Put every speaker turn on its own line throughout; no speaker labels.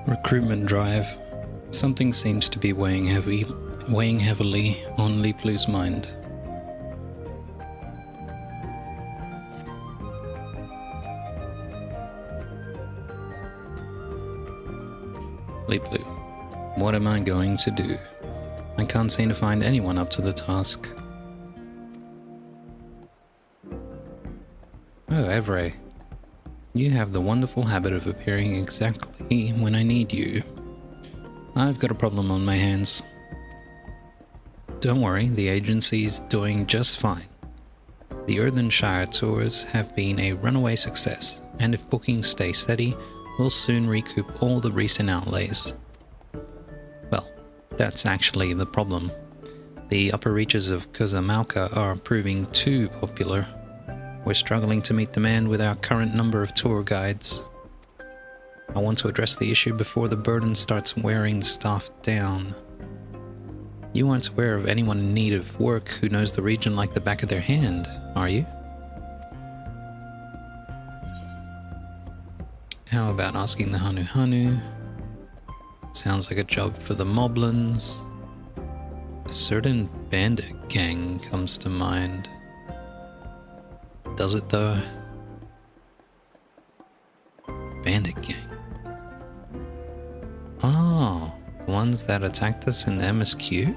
Recruitment drive. Something seems to be weighing heavily on Leepelu's mind. Leepelu, what am I going to do? I can't seem to find anyone up to the task. Oh, Evray. You have the wonderful habit of appearing exactly when I need you. I've got a problem on my hands. Don't worry, the agency's doing just fine. The Earthenshire tours have been a runaway success, and if bookings stay steady, we'll soon recoup all the recent outlays. Well, that's actually the problem. The upper reaches of Cozumauca are proving too popular. We're struggling to meet demand with our current number of tour guides. I want to address the issue before the burden starts wearing the staff down. You aren't aware of anyone in need of work who knows the region like the back of their hand, are you? How about asking the Hanu Hanu? Sounds like a job for the Moblins. A certain bandit gang comes to mind. Does it though? Bandit gang. Oh, the ones that attacked us in the MSQ?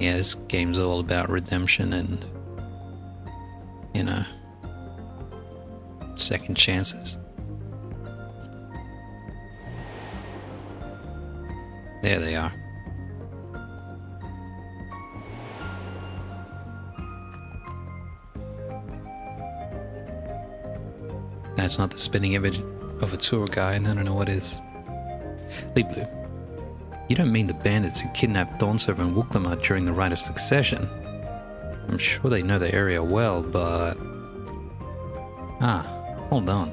Yeah, this game's all about redemption and, you know, second chances. There they are. That's not the spinning image of a tour guide. I don't know what is. Leepelu, you don't mean the bandits who kidnapped Dawnserve and Wuklama during the Rite of Succession? I'm sure they know the area well, but... hold on.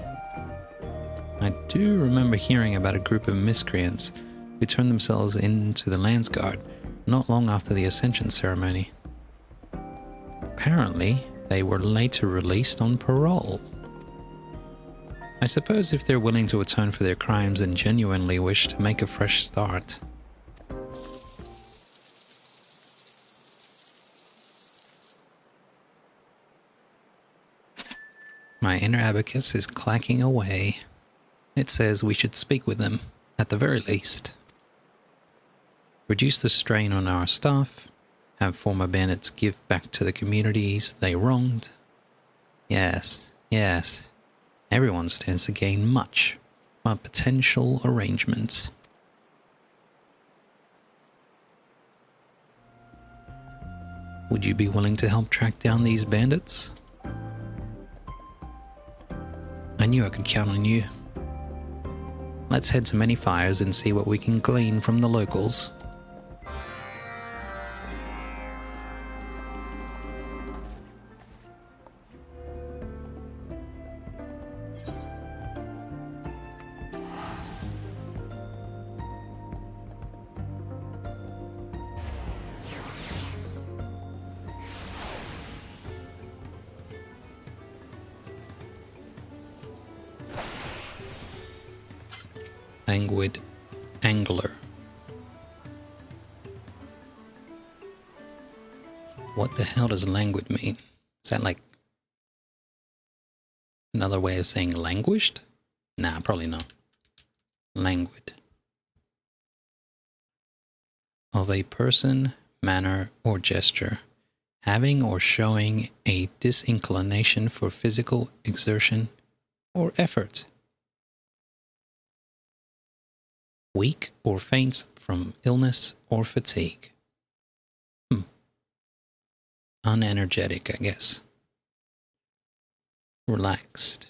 I do remember hearing about a group of miscreants who turned themselves into the Landsguard not long after the Ascension ceremony. Apparently, they were later released on parole. I suppose if they're willing to atone for their crimes and genuinely wish to make a fresh start. My inner abacus is clacking away. It says we should speak with them, at the very least. Reduce the strain on our staff, have former bandits give back to the communities they wronged. Yes, yes. Everyone stands to gain much from a potential arrangement. Would you be willing to help track down these bandits? I knew I could count on you. Let's head to Many Fires and see what we can glean from the locals. Languid Angler. What the hell does languid mean? Is that like another way of saying languished? Nah, probably not. Languid. Of a person, manner, or gesture, having or showing a disinclination for physical exertion or effort. Weak or faint from illness or fatigue. Unenergetic, I guess. Relaxed.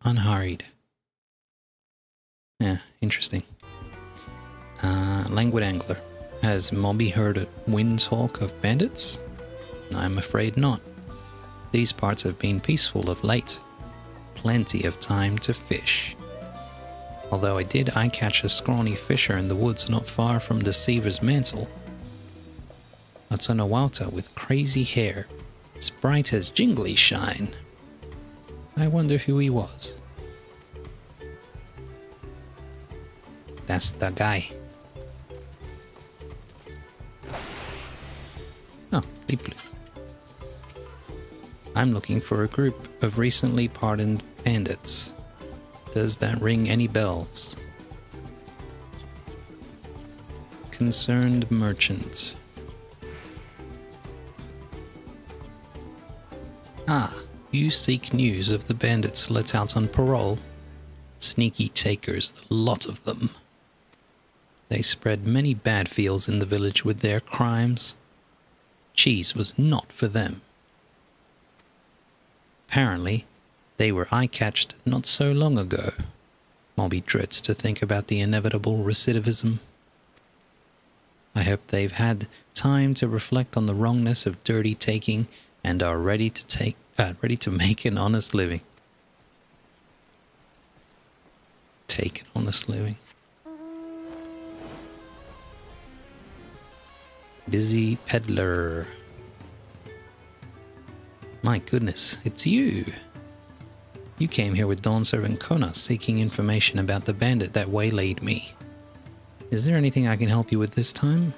Unhurried. Yeah, interesting. Languid Angler. Has Mobby heard wind talk of bandits? I'm afraid not. These parts have been peaceful of late. Plenty of time to fish. Although I did eye-catch a scrawny fisher in the woods not far from Deceiver's Mantle. A Tonawauta with crazy hair, as bright as jingly shine. I wonder who he was. That's the guy. Oh, Pelupelu. I'm looking for a group of recently pardoned bandits. Does that ring any bells? Concerned merchant. Ah, you seek news of the bandits let out on parole? Sneaky takers, a lot of them. They spread many bad feels in the village with their crimes. Cheese was not for them. Apparently, they were eye-catched not so long ago. Mobby dreads to think about the inevitable recidivism. I hope they've had time to reflect on the wrongness of dirty taking and are ready to make an honest living. Take an honest living. Busy peddler. My goodness, it's you. You came here with Dawn Servant Kona seeking information about the bandit that waylaid me. Is there anything I can help you with this time?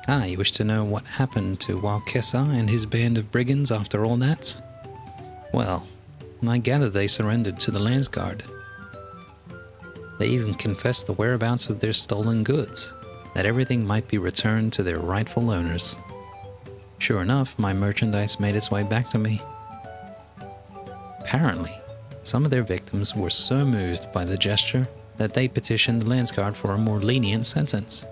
Ah, you wish to know what happened to Walkessa and his band of brigands after all that? Well, I gather they surrendered to the Landsguard. They even confessed the whereabouts of their stolen goods, that everything might be returned to their rightful owners. Sure enough, my merchandise made its way back to me. Apparently, some of their victims were so moved by the gesture that they petitioned the Landsguard for a more lenient sentence.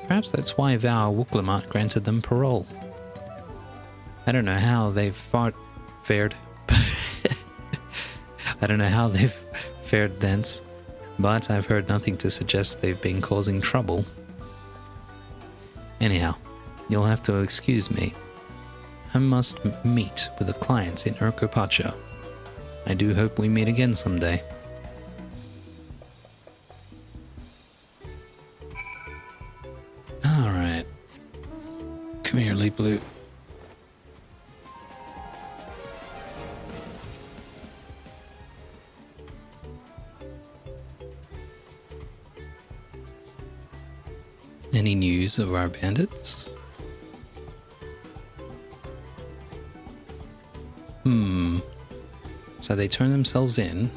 Perhaps that's why Val Wuklamot granted them parole. I don't know how they've fared. I don't know how they've fared thence, but I've heard nothing to suggest they've been causing trouble. Anyhow, you'll have to excuse me. I must meet with a client in Urkopacha. I do hope we meet again someday. Alright. Come here, Pelupelu. Any news of our bandits? So they turned themselves in,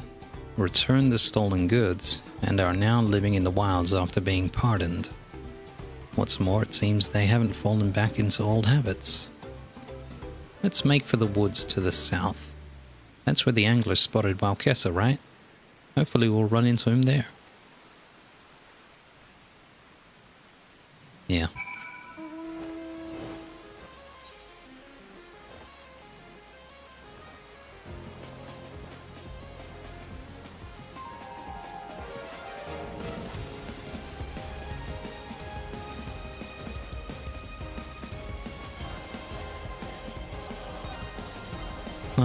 returned the stolen goods, and are now living in the wilds after being pardoned. What's more, it seems they haven't fallen back into old habits. Let's make for the woods to the south. That's where the angler spotted Walkessa, right? Hopefully we'll run into him there. Yeah.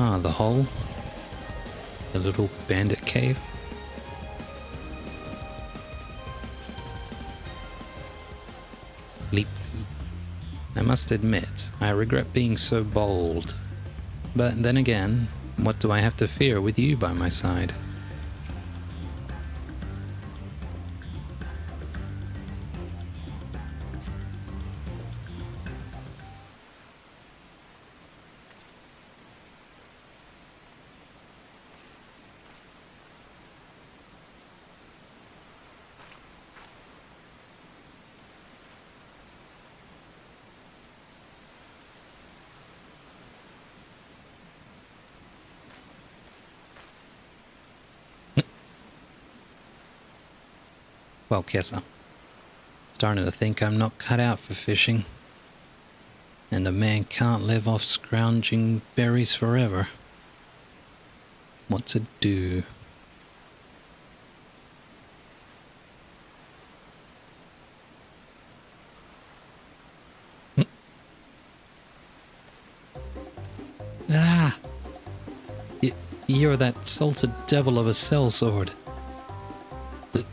Ah, the hole. The little bandit cave. Leap. I must admit, I regret being so bold. But then again, what do I have to fear with you by my side? Well, Kessa, starting to think I'm not cut out for fishing. And a man can't live off scrounging berries forever. What to do? Ah! You're that salted devil of a sellsword.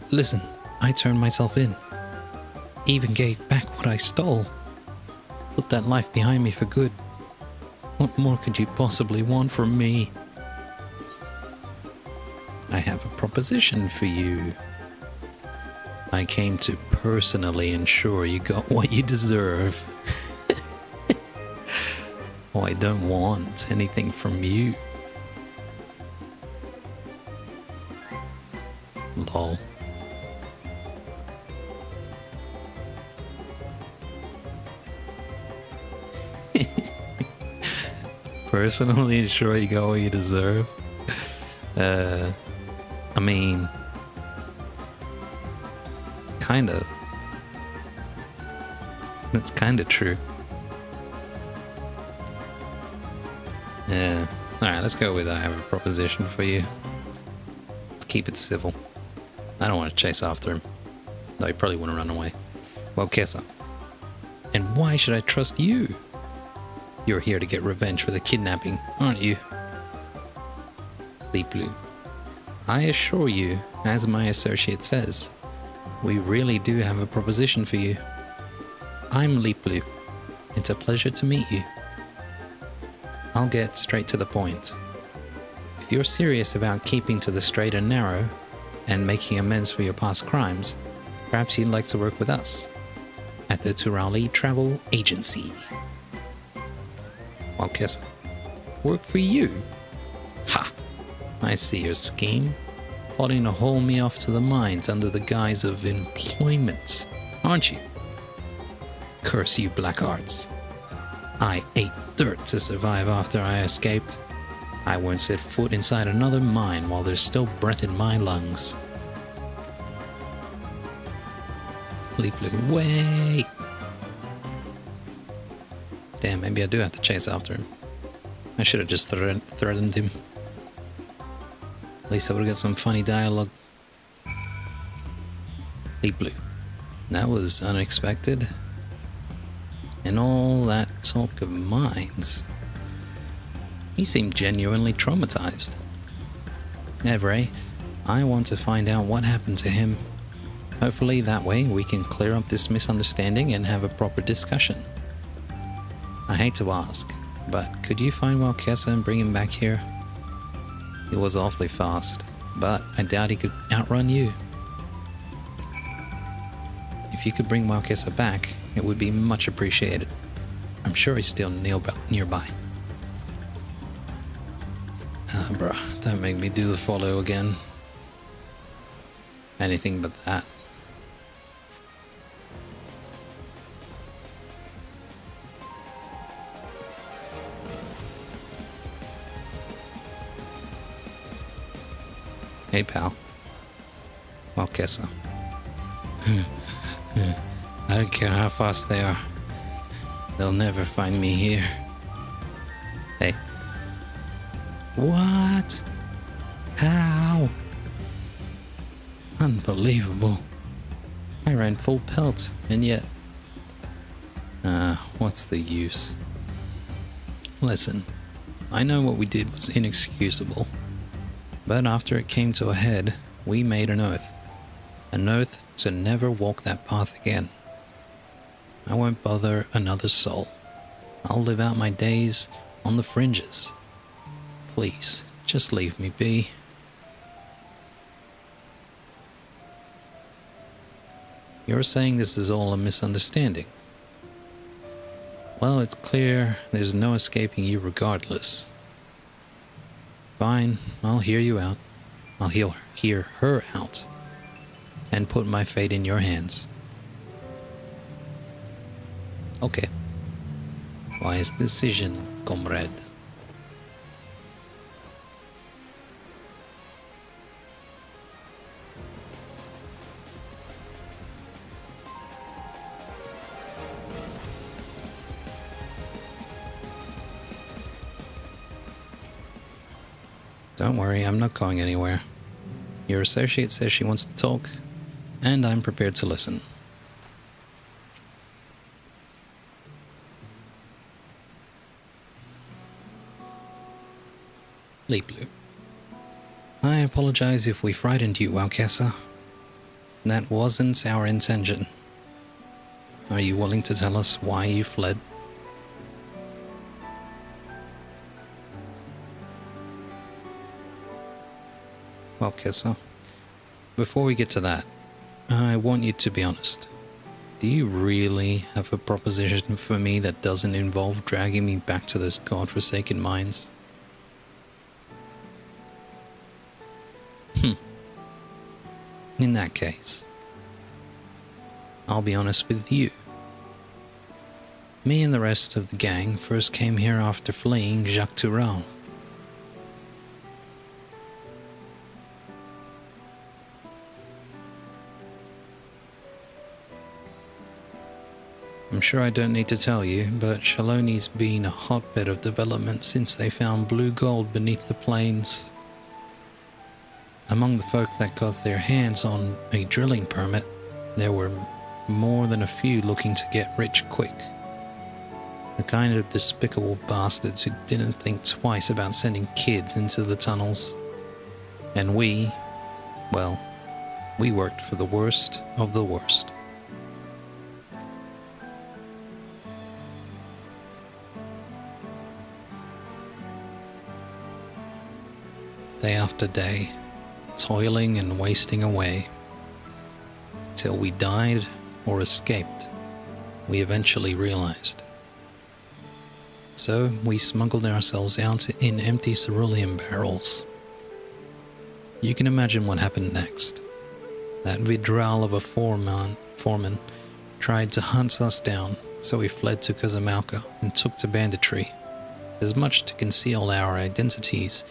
Listen. I turned myself in, even gave back what I stole, put that life behind me for good. What more could you possibly want from me? I have a proposition for you. I came to personally ensure you got what you deserve. Oh, I don't want anything from you. Lol. Personally ensure you got what you deserve. I mean, kinda. That's kinda true. Yeah. Alright, let's go with I have a proposition for you. Let's keep it civil. I don't want to chase after him. Though he probably wouldn't run away. Well, Kessa. And why should I trust you? You're here to get revenge for the kidnapping, aren't you? Pelupelu. I assure you, as my associate says, we really do have a proposition for you. I'm Pelupelu. It's a pleasure to meet you. I'll get straight to the point. If you're serious about keeping to the straight and narrow, and making amends for your past crimes, perhaps you'd like to work with us at the Turali Travel Agency. Well, Kessa, work for you? Ha! I see your scheme. Plotting to haul me off to the mines under the guise of employment, aren't you? Curse you, black arts. I ate dirt to survive after I escaped. I won't set foot inside another mine while there's still breath in my lungs. Pelupelu, wait! Damn, maybe I do have to chase after him. I should have just threatened him. At least I would have got some funny dialogue. Pelupelu, that was unexpected. And all that talk of mines. He seemed genuinely traumatized. Evray, I want to find out what happened to him. Hopefully that way we can clear up this misunderstanding and have a proper discussion. I hate to ask, but could you find Walkessa and bring him back here? He was awfully fast, but I doubt he could outrun you. If you could bring Walkessa back, it would be much appreciated. I'm sure he's still nearby. Ah, bruh, don't make me do the follow again. Anything but that. Hey, pal. Walkessa. I don't care how fast they are. They'll never find me here. Hey. What? How? Unbelievable. I ran full pelt, and yet... what's the use? Listen, I know what we did was inexcusable. But after it came to a head, we made an oath. An oath to never walk that path again. I won't bother another soul. I'll live out my days on the fringes. Please, just leave me be. You're saying this is all a misunderstanding. Well, it's clear there's no escaping you regardless. Fine, I'll hear you out. I'll hear her out. And put my fate in your hands. Okay. Wise decision, comrade. Don't worry, I'm not going anywhere. Your associate says she wants to talk, and I'm prepared to listen. Pelupelu. I apologize if we frightened you, Walkessa. That wasn't our intention. Are you willing to tell us why you fled? Okay, so before we get to that, I want you to be honest. Do you really have a proposition for me that doesn't involve dragging me back to those godforsaken mines? In that case, I'll be honest with you. Me and the rest of the gang first came here after fleeing Jacques Toural. I'm sure I don't need to tell you, but Chaloni's been a hotbed of development since they found blue gold beneath the plains. Among the folk that got their hands on a drilling permit, there were more than a few looking to get rich quick. The kind of despicable bastards who didn't think twice about sending kids into the tunnels. And we worked for the worst of the worst. Day after day, toiling and wasting away, till we died or escaped, we eventually realized. So we smuggled ourselves out in empty cerulean barrels. You can imagine what happened next. That vidral of a foreman tried to hunt us down, so we fled to Casamauca and took to banditry, as much to conceal our identities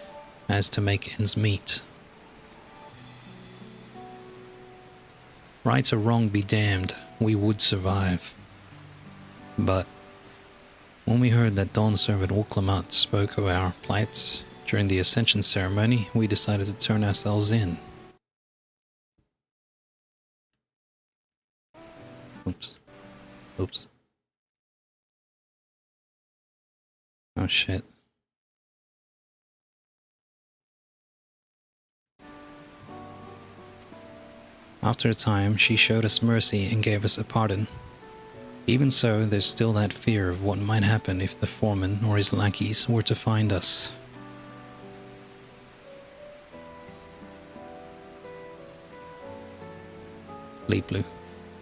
as to make ends meet. Right or wrong be damned, we would survive. But when we heard that Dawn Servant Ouklamat spoke of our plights during the Ascension ceremony, we decided to turn ourselves in. Oops. Oh shit. After a time, she showed us mercy and gave us a pardon. Even so, there's still that fear of what might happen if the foreman or his lackeys were to find us. Pelupelu,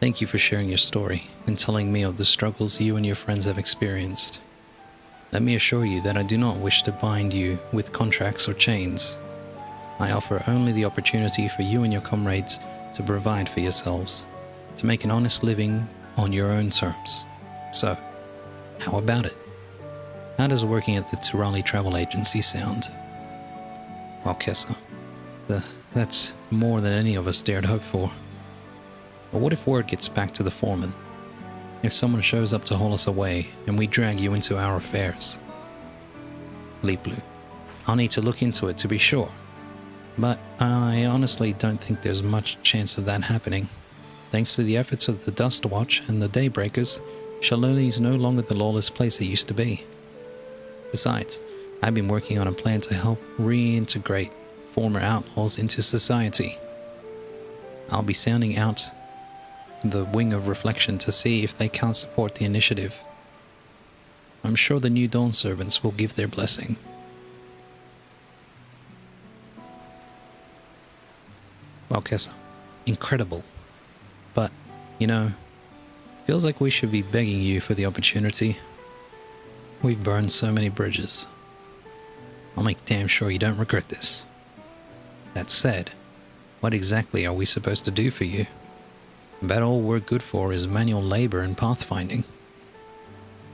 thank you for sharing your story and telling me of the struggles you and your friends have experienced. Let me assure you that I do not wish to bind you with contracts or chains. I offer only the opportunity for you and your comrades to provide for yourselves, to make an honest living on your own terms. So, how about it? How does working at the Turali Travel Agency sound? Well, Kessa, that's more than any of us dared hope for. But what if word gets back to the foreman? If someone shows up to haul us away and we drag you into our affairs? Pelupelu, I'll need to look into it to be sure. But I honestly don't think there's much chance of that happening. Thanks to the efforts of the Dust Watch and the Daybreakers, Chaloni's no longer the lawless place it used to be. Besides, I've been working on a plan to help reintegrate former outlaws into society. I'll be sounding out the Wing of Reflection to see if they can't support the initiative. I'm sure the new Dawn Servants will give their blessing. Well, Kessa, incredible. But, feels like we should be begging you for the opportunity. We've burned so many bridges. I'll make damn sure you don't regret this. That said, what exactly are we supposed to do for you? About all we're good for is manual labor and pathfinding.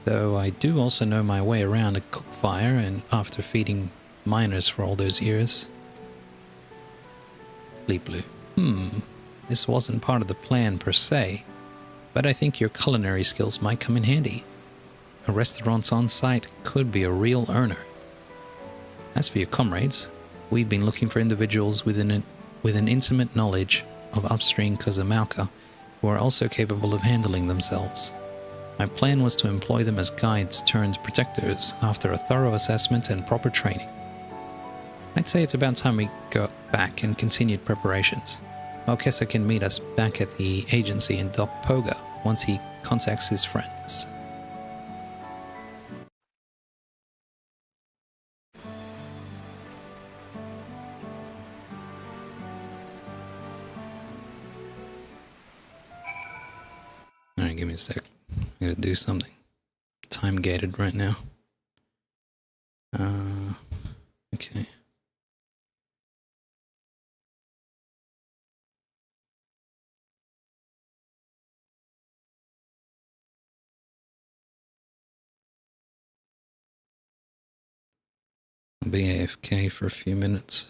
Though I do also know my way around a cook fire and after feeding miners for all those years. Pelupelu, this wasn't part of the plan per se, but I think your culinary skills might come in handy. A restaurant on site could be a real earner. As for your comrades, we've been looking for individuals with an intimate knowledge of upstream Casamauca who are also capable of handling themselves. My plan was to employ them as guides turned protectors after a thorough assessment and proper training. I'd say it's about time we got back and continued preparations. Malkesa can meet us back at the agency in Doc Poga once he contacts his friends. Alright, give me a sec. I gotta do something. Time gated right now. Okay. I'll be AFK for a few minutes.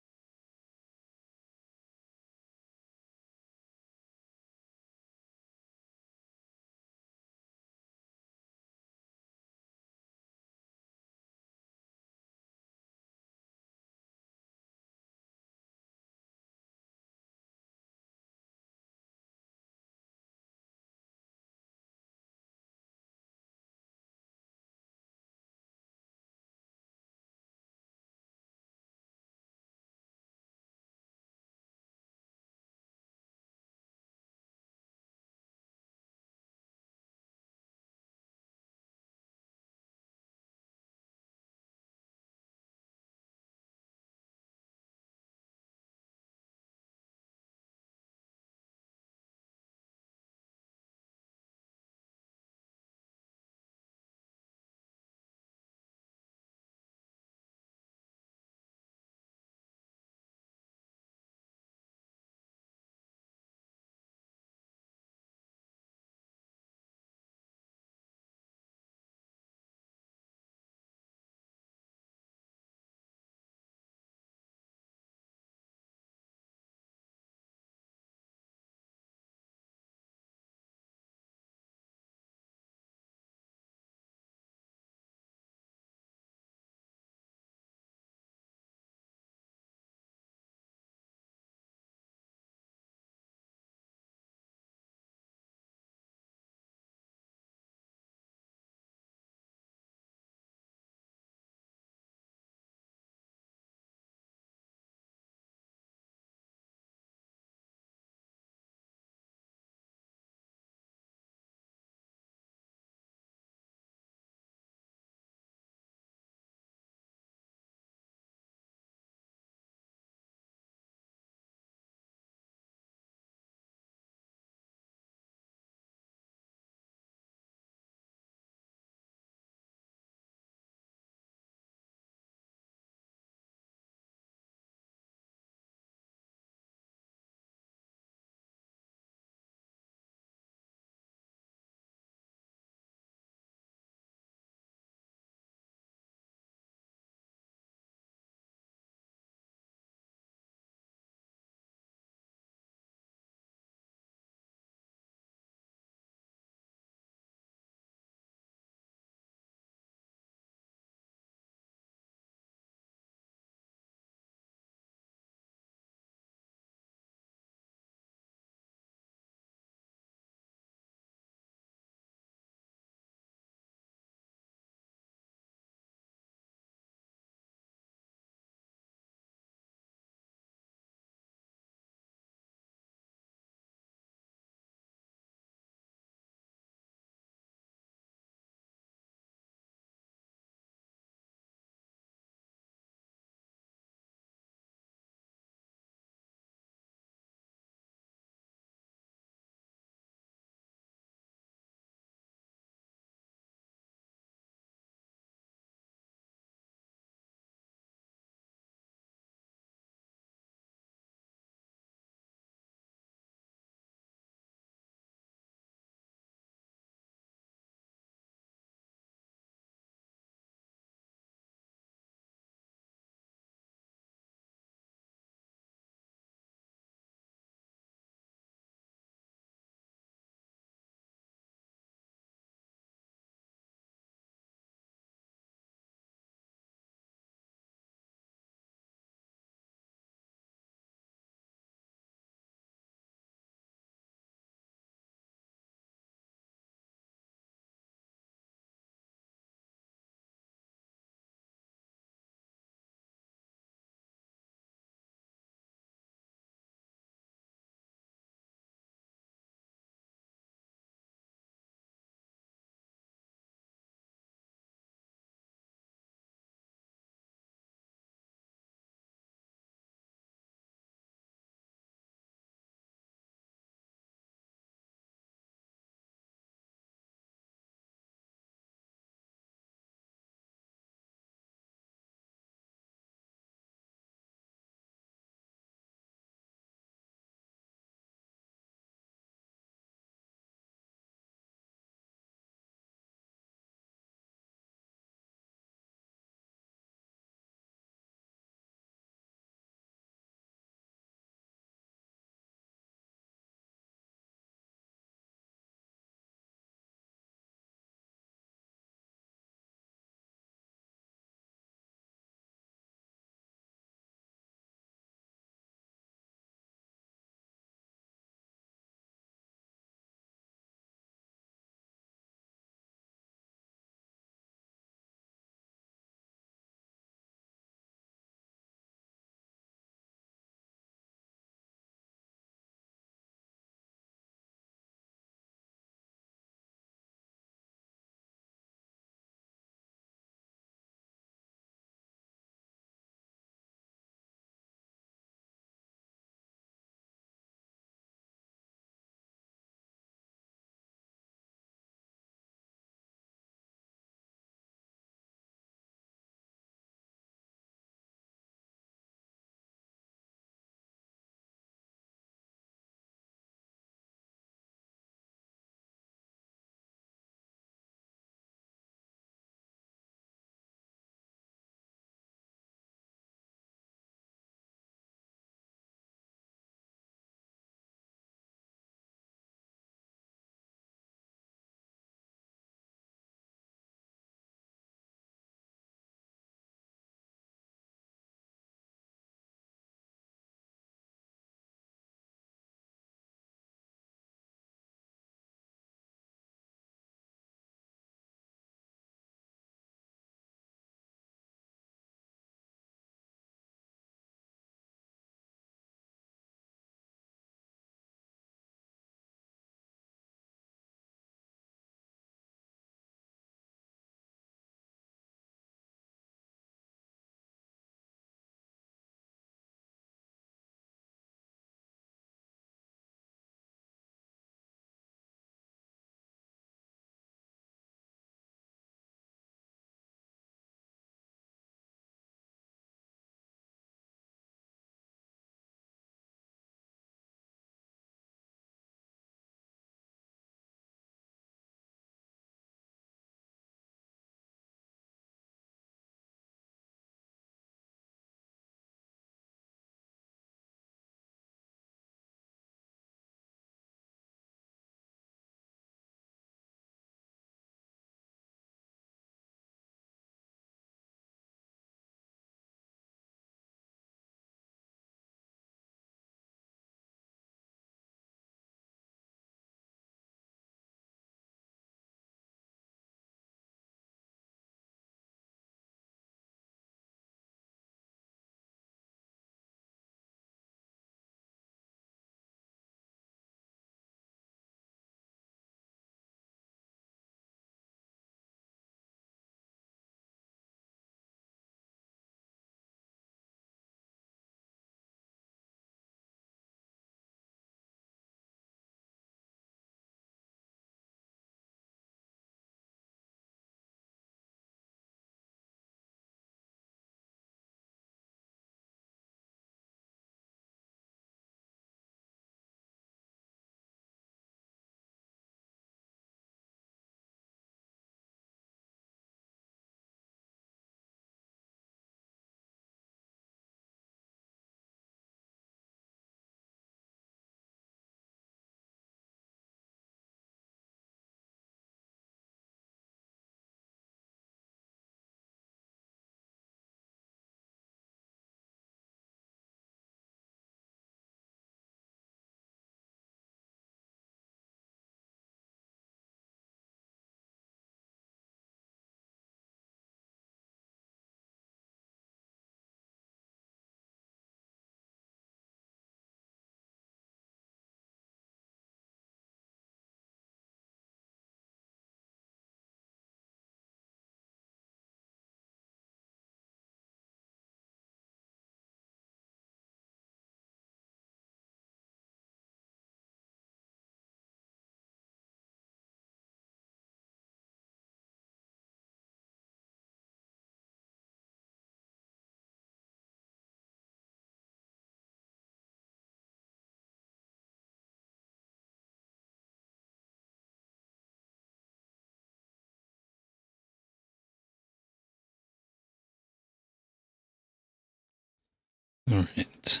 Alright.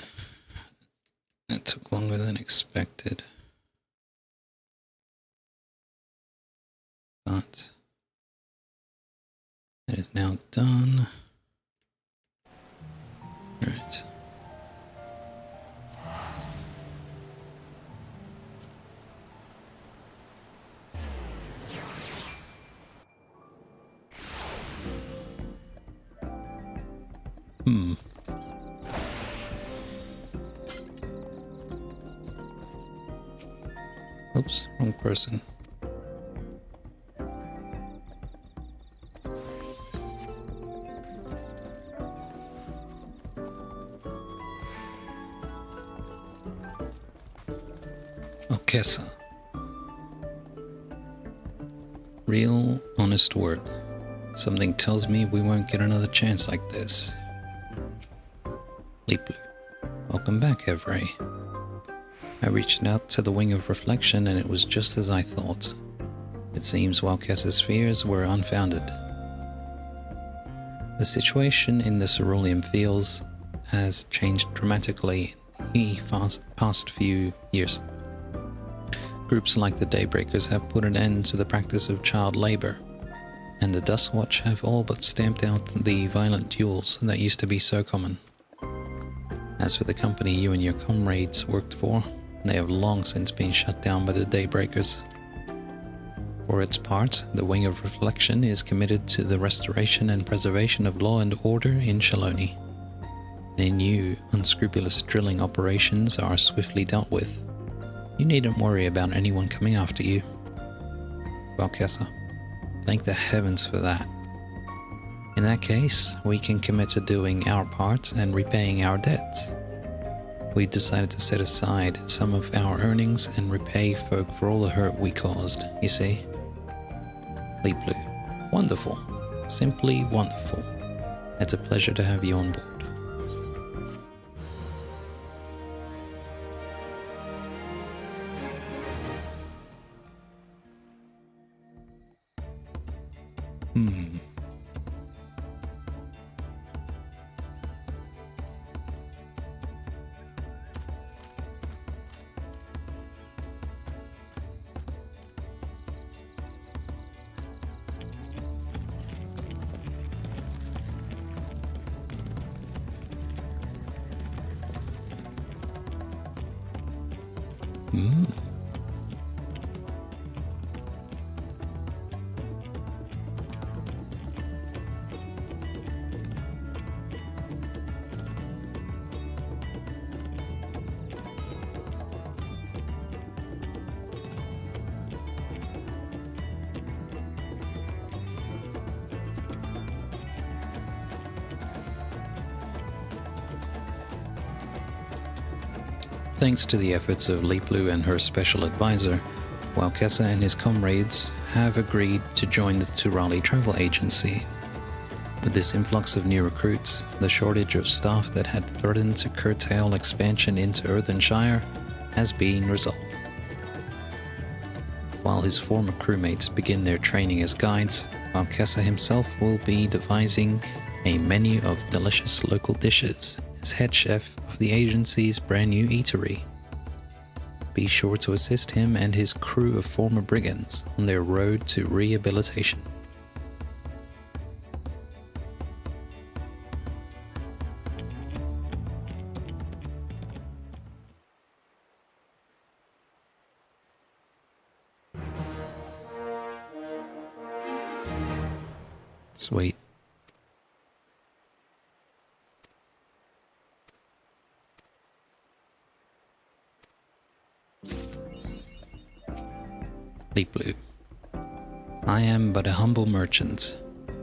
That took longer than expected. But it is now done. Alright. Oops, wrong person. Okesa. Real, honest work. Something tells me we won't get another chance like this. Pelupelu. Welcome back, Evray. I reached out to the Wing of Reflection and it was just as I thought. It seems Walkesa's fears were unfounded. The situation in the Cerulean Fields has changed dramatically in the past few years. Groups like the Daybreakers have put an end to the practice of child labor, and the Dustwatch have all but stamped out the violent duels that used to be so common. As for the company you and your comrades worked for, they have long since been shut down by the Daybreakers. For its part, the Wing of Reflection is committed to the restoration and preservation of law and order in Shaloni. Any new, unscrupulous drilling operations are swiftly dealt with. You needn't worry about anyone coming after you. Walkesa, thank the heavens for that. In that case, we can commit to doing our part and repaying our debts. We decided to set aside some of our earnings and repay folk for all the hurt we caused, you see? Pelupelu, wonderful. Simply wonderful. It's a pleasure to have you on board. Thanks to the efforts of Pelupelu and her special advisor, Walkesa and his comrades have agreed to join the Turali travel agency. With this influx of new recruits, the shortage of staff that had threatened to curtail expansion into Earthenshire has been resolved. While his former crewmates begin their training as guides, Walkesa himself will be devising a menu of delicious local dishes as head chef of the agency's brand new eatery. Be sure to assist him and his crew of former brigands on their road to rehabilitation. Sweet. Pelupelu. I am but a humble merchant.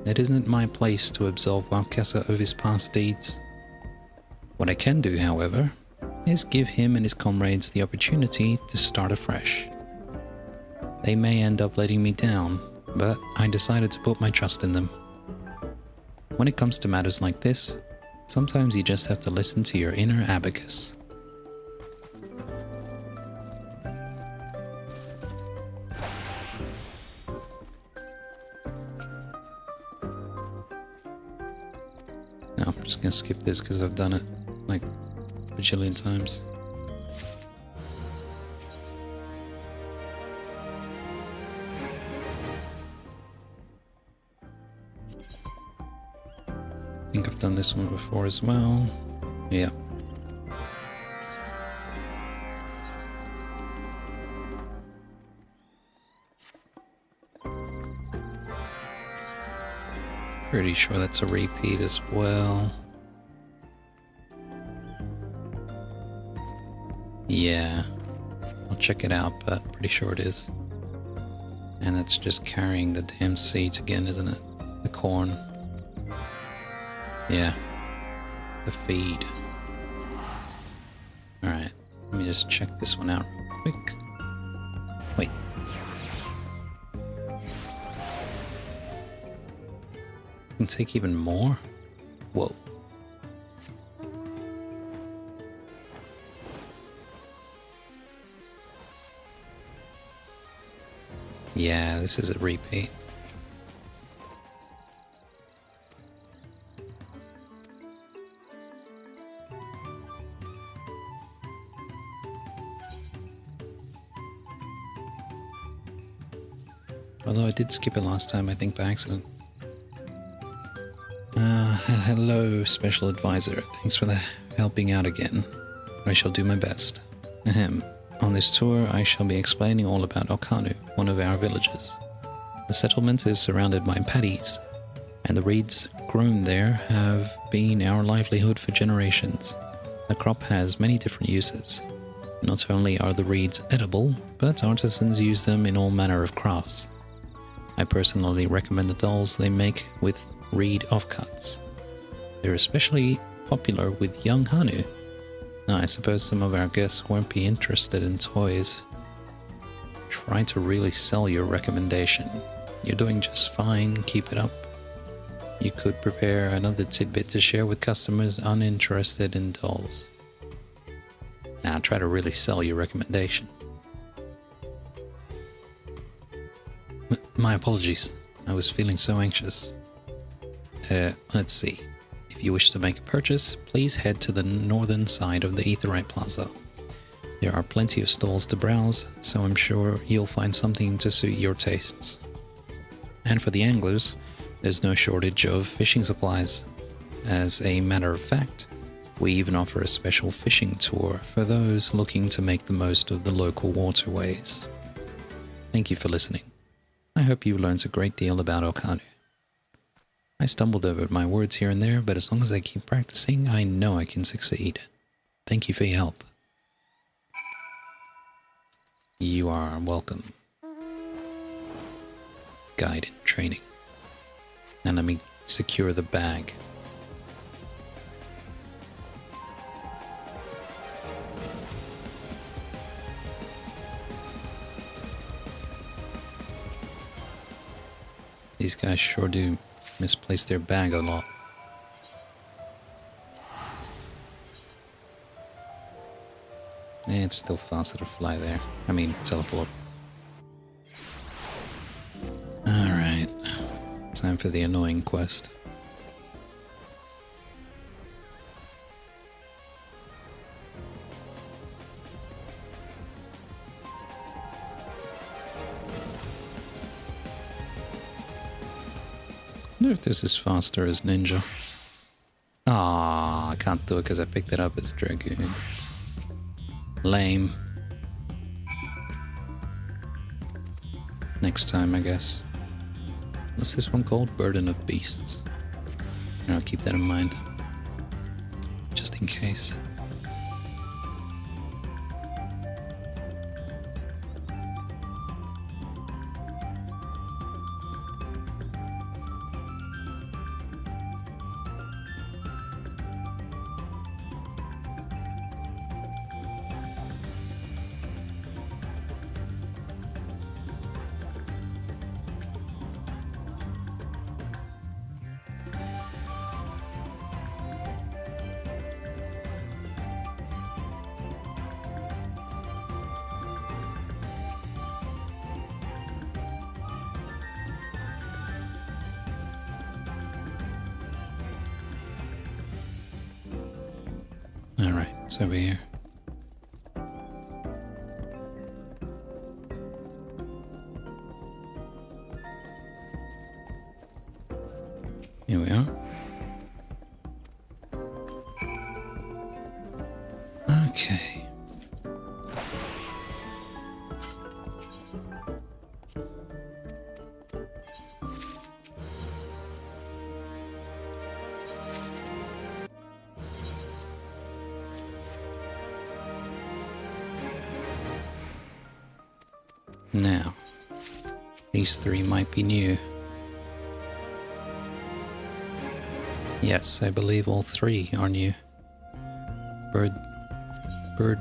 It isn't my place to absolve Walkesa of his past deeds. What I can do, however, is give him and his comrades the opportunity to start afresh. They may end up letting me down, but I decided to put my trust in them. When it comes to matters like this, sometimes you just have to listen to your inner abacus. No, I'm just gonna skip this because I've done it like bajillion times. I think I've done this one before as well. Yeah. Pretty sure that's a repeat as well. Yeah. I'll check it out, but pretty sure it is. And that's just carrying the damn seeds again, isn't it? The corn. Yeah. The feed. Alright. Let me just check this one out real quick. Wait. Can take even more? Whoa. Yeah, this is a repeat. Although I did skip it last time, I think by accident. Hello, Special Advisor. Thanks for helping out again. I shall do my best. Ahem. On this tour, I shall be explaining all about Okanu, one of our villages. The settlement is surrounded by paddies, and the reeds grown there have been our livelihood for generations. The crop has many different uses. Not only are the reeds edible, but artisans use them in all manner of crafts. I personally recommend the dolls they make with reed offcuts. They're especially popular with young Hanu. Now, I suppose some of our guests won't be interested in toys. Try to really sell your recommendation. You're doing just fine, keep it up. You could prepare another tidbit to share with customers uninterested in dolls. Now, try to really sell your recommendation. My apologies. I was feeling so anxious. Let's see. If you wish to make a purchase, please head to the northern side of the Aetheryte Plaza. There are plenty of stalls to browse, so I'm sure you'll find something to suit your tastes. And for the anglers, there's no shortage of fishing supplies. As a matter of fact, we even offer a special fishing tour for those looking to make the most of the local waterways. Thank you for listening. I hope you learned a great deal about Okanu. I stumbled over my words here and there, but as long as I keep practicing, I know I can succeed. Thank you for your help. You are welcome. Guide in training. Now let me secure the bag. These guys sure do misplace their bag a lot. It's still faster to fly there. I mean, teleport. Alright. Time for the annoying quest. I wonder if this is faster as Ninja. Ah, I can't do it because I picked it up as Dragoon. Lame. Next time, I guess. What's this one called? Burden of Beasts. I'll keep that in mind. Just in case. Alright, it's over here. Here we are. Okay. Now, these three might be new. Yes, I believe all three are new. Bird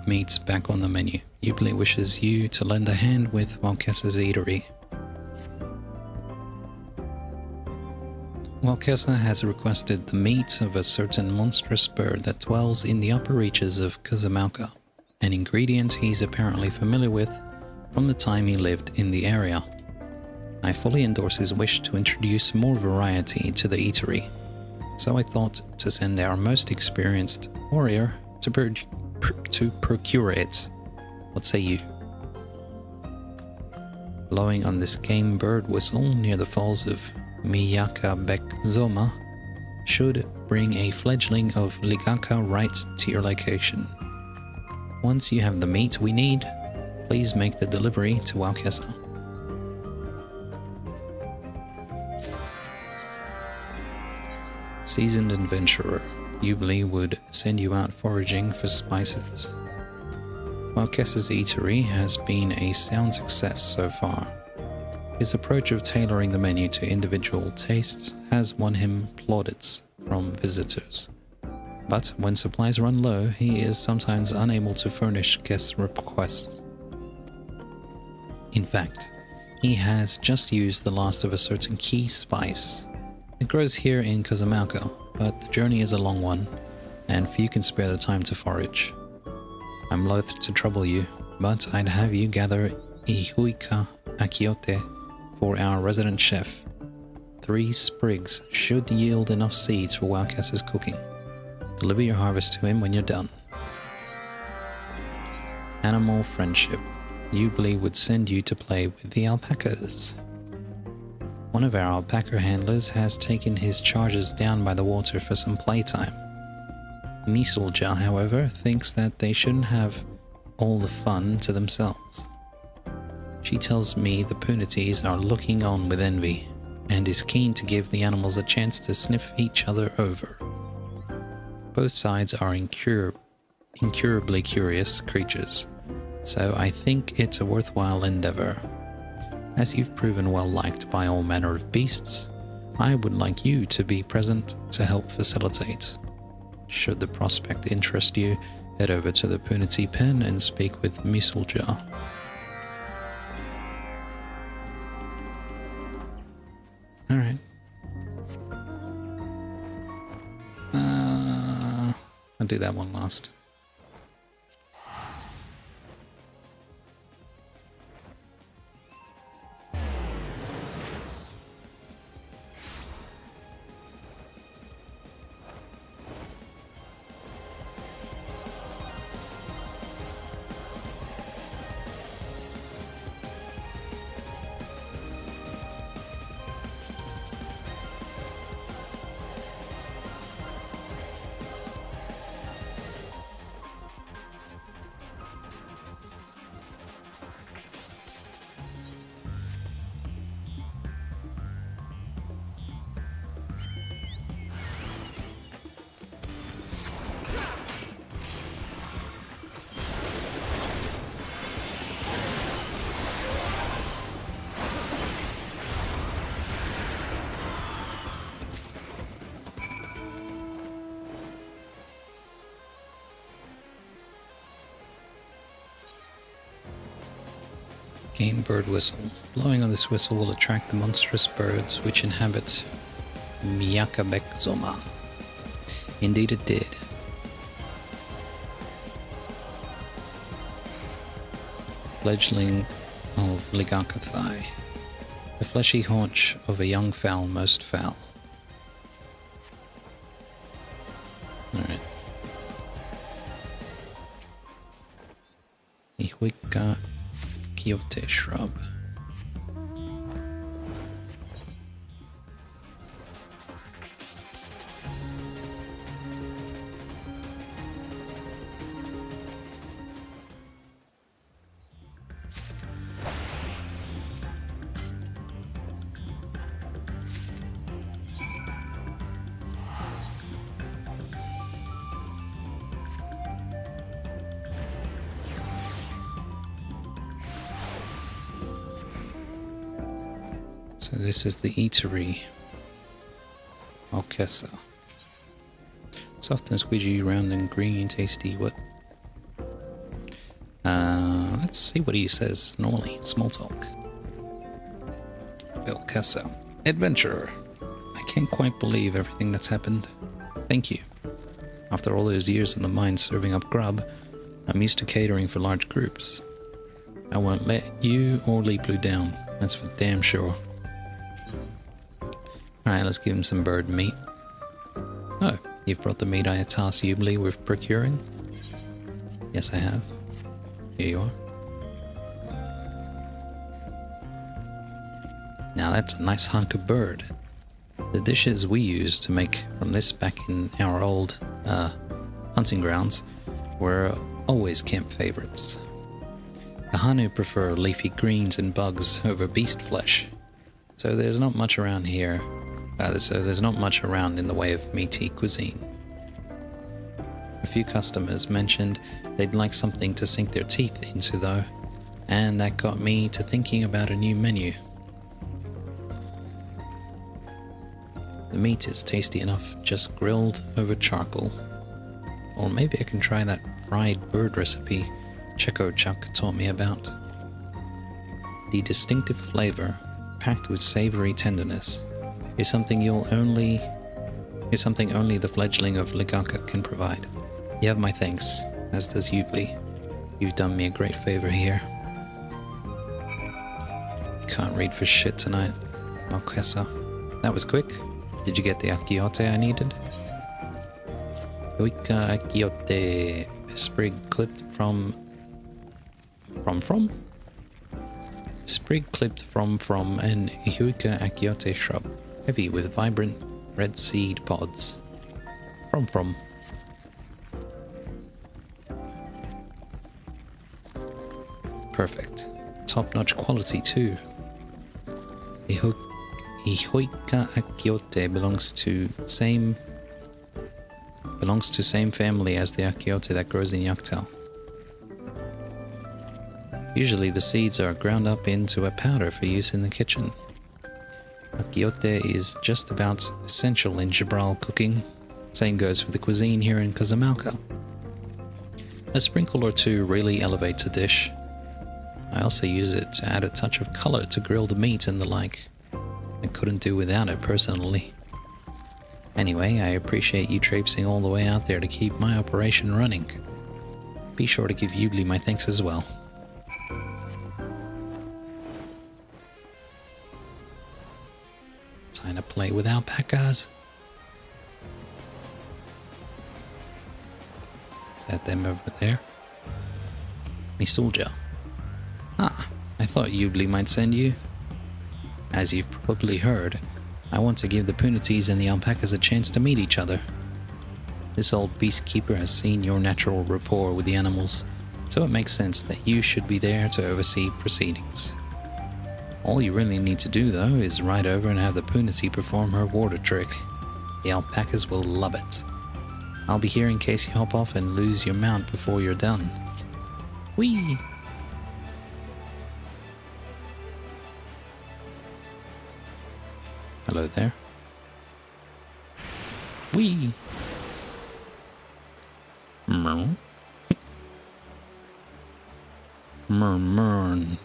meat's back on the menu. Ubli wishes you to lend a hand with Walkessa's eatery. Walkessa has requested the meat of a certain monstrous bird that dwells in the upper reaches of Kazamauka, an ingredient he's apparently familiar with from the time he lived in the area. I fully endorse his wish to introduce more variety to the eatery, so I thought to send our most experienced warrior to procure it. What say you? Blowing on this game bird whistle near the falls of Miyakabekzoma should bring a fledgling of Ligaka right to your location. Once you have the meat we need, please make the delivery to Walkessa. Seasoned adventurer, Ubli would send you out foraging for spices. Walkessa's eatery has been a sound success so far. His approach of tailoring the menu to individual tastes has won him plaudits from visitors. But when supplies run low, he is sometimes unable to furnish guest requests. In fact, he has just used the last of a certain key spice. It grows here in Kazamauka, but the journey is a long one, and few can spare the time to forage. I'm loath to trouble you, but I'd have you gather Ihuika Akiote for our resident chef. 3 sprigs should yield enough seeds for Walkessa's cooking. Deliver your harvest to him when you're done. Animal friendship. Ubli would send you to play with the alpacas. One of our alpaca handlers has taken his charges down by the water for some playtime. Misulja, however, thinks that they shouldn't have all the fun to themselves. She tells me the Punities are looking on with envy, and is keen to give the animals a chance to sniff each other over. Both sides are incurably curious creatures, so I think it's a worthwhile endeavor. As you've proven well liked by all manner of beasts, I would like you to be present to help facilitate. Should the prospect interest you, head over to the Punity Pen and speak with Misulja. Alright. I'll do that one last. Game bird whistle. Blowing on this whistle will attract the monstrous birds which inhabit Miyakabekzoma. Indeed it did. Fledgling of Ligaka thigh. The fleshy haunch of a young fowl most foul. Alright. Ihuika Quiote shrub. So this is the eatery. Alkesa. Soft and squidgy, round and green, tasty. What? Let's see what he says normally. Small talk. Alkesa. Adventurer. I can't quite believe everything that's happened. Thank you. After all those years in the mine serving up grub, I'm used to catering for large groups. I won't let you or Pelupelu down. That's for damn sure. Alright, let's give him some bird meat. Oh, you've brought the meat I tasked Pelupelu with procuring? Yes, I have. Here you are. Now that's a nice hunk of bird. The dishes we used to make from this back in our old hunting grounds were always camp favorites. The Hanu prefer leafy greens and bugs over beast flesh, so there's not much around here. There's not much around in the way of meaty cuisine. A few customers mentioned they'd like something to sink their teeth into though, and that got me to thinking about a new menu. The meat is tasty enough, just grilled over charcoal. Or maybe I can try that fried bird recipe Checo Chuck taught me about. The distinctive flavor, packed with savory tenderness, is something only the fledgling of Ligaka can provide. You have my thanks, as does Pelupelu. You've done me a great favor here. Can't read for shit tonight. Mokesa. That was quick. Did you get the akiote I needed? Yoika akiote. A sprig clipped from? Sprig clipped from an Ihuika akiote shrub. Heavy with vibrant red seed pods. From. Perfect. Top-notch quality too. Ihuika akiote belongs to same family as the akiote that grows in Yakutal. Usually the seeds are ground up into a powder for use in the kitchen. Akiote is just about essential in Jibral cooking. Same goes for the cuisine here in Casamauca. A sprinkle or two really elevates a dish. I also use it to add a touch of color to grilled meat and the like. I couldn't do without it personally. Anyway, I appreciate you traipsing all the way out there to keep my operation running. Be sure to give Pelupelu my thanks as well. Time to play with alpacas. Is that them over there? Me soldier. Ah, I thought Pelupelu might send you. As you've probably heard, I want to give the Punities and the alpacas a chance to meet each other. This old beastkeeper has seen your natural rapport with the animals, so it makes sense that you should be there to oversee proceedings. All you really need to do, though, is ride over and have the Punity perform her water trick. The alpacas will love it. I'll be here in case you hop off and lose your mount before you're done. Whee! Hello there. Whee! Murn. Murn.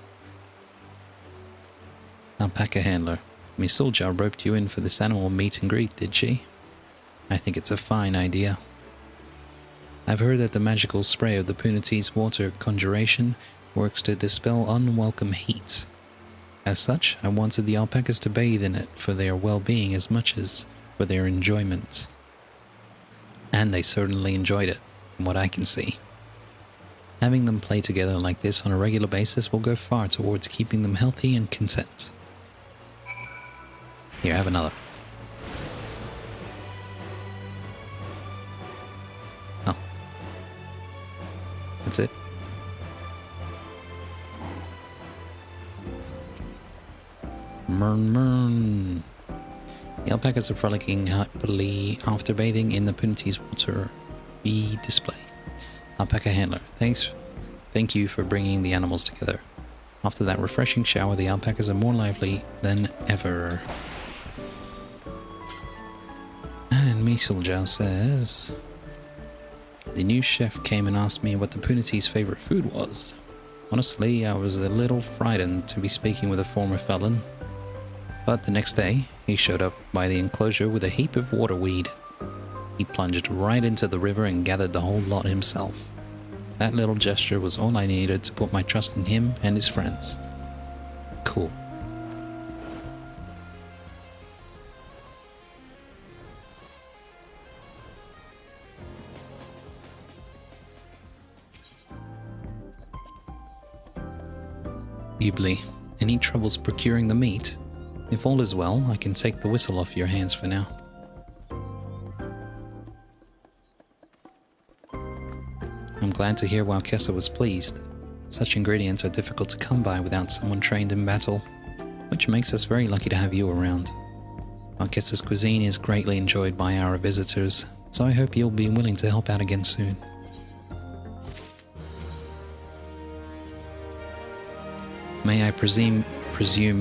Alpaca handler. Miss Soldier roped you in for this animal meet and greet, did she? I think it's a fine idea. I've heard that the magical spray of the Punity's water conjuration works to dispel unwelcome heat. As such, I wanted the alpacas to bathe in it for their well-being as much as for their enjoyment. And they certainly enjoyed it, from what I can see. Having them play together like this on a regular basis will go far towards keeping them healthy and content. Here, have another. Oh. That's it. Murn. The alpacas are frolicking happily after bathing in the Puniti's water display. Alpaca handler, thank you for bringing the animals together. After that refreshing shower, the alpacas are more lively than ever. And Misulja says, the new chef came and asked me what the Puniti's favorite food was. Honestly, I was a little frightened to be speaking with a former felon. But the next day, he showed up by the enclosure with a heap of waterweed. He plunged right into the river and gathered the whole lot himself. That little gesture was all I needed to put my trust in him and his friends. Cool. Ghibli, any troubles procuring the meat? If all is well, I can take the whistle off your hands for now. I'm glad to hear Waukesa was pleased. Such ingredients are difficult to come by without someone trained in battle, which makes us very lucky to have you around. Waukesa's cuisine is greatly enjoyed by our visitors, so I hope you'll be willing to help out again soon. May I presume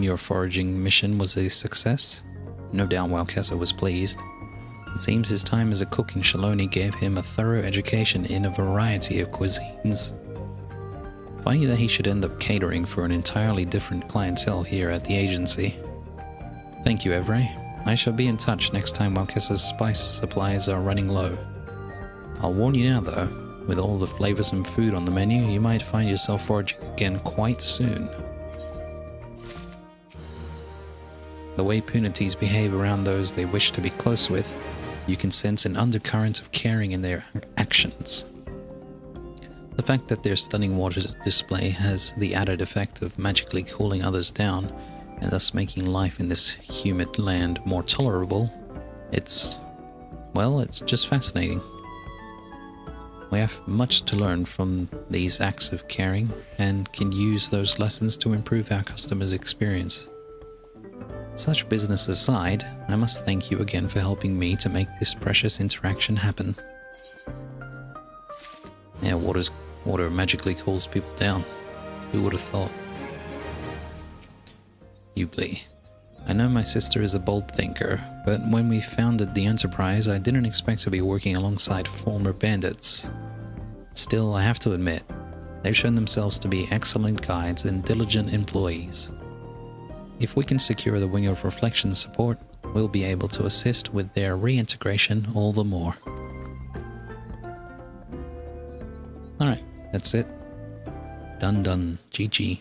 your foraging mission was a success? No doubt Waukesa was pleased. It seems his time as a cook in Shaloni gave him a thorough education in a variety of cuisines. Funny that he should end up catering for an entirely different clientele here at the agency. Thank you, Evray. I shall be in touch next time Waukesa's spice supplies are running low. I'll warn you now though, with all the flavoursome food on the menu, you might find yourself foraging again quite soon. The way Punities behave around those they wish to be close with, you can sense an undercurrent of caring in their actions. The fact that their stunning water display has the added effect of magically cooling others down, and thus making life in this humid land more tolerable, it's just fascinating. We have much to learn from these acts of caring, and can use those lessons to improve our customers' experience. Such business aside, I must thank you again for helping me to make this precious interaction happen. Yeah, water magically cools people down. Who would have thought? Ubli. I know my sister is a bold thinker, but when we founded the enterprise, I didn't expect to be working alongside former bandits. Still, I have to admit, they've shown themselves to be excellent guides and diligent employees. If we can secure the Wing of Reflection support, we'll be able to assist with their reintegration all the more. Alright, that's it. Done. GG.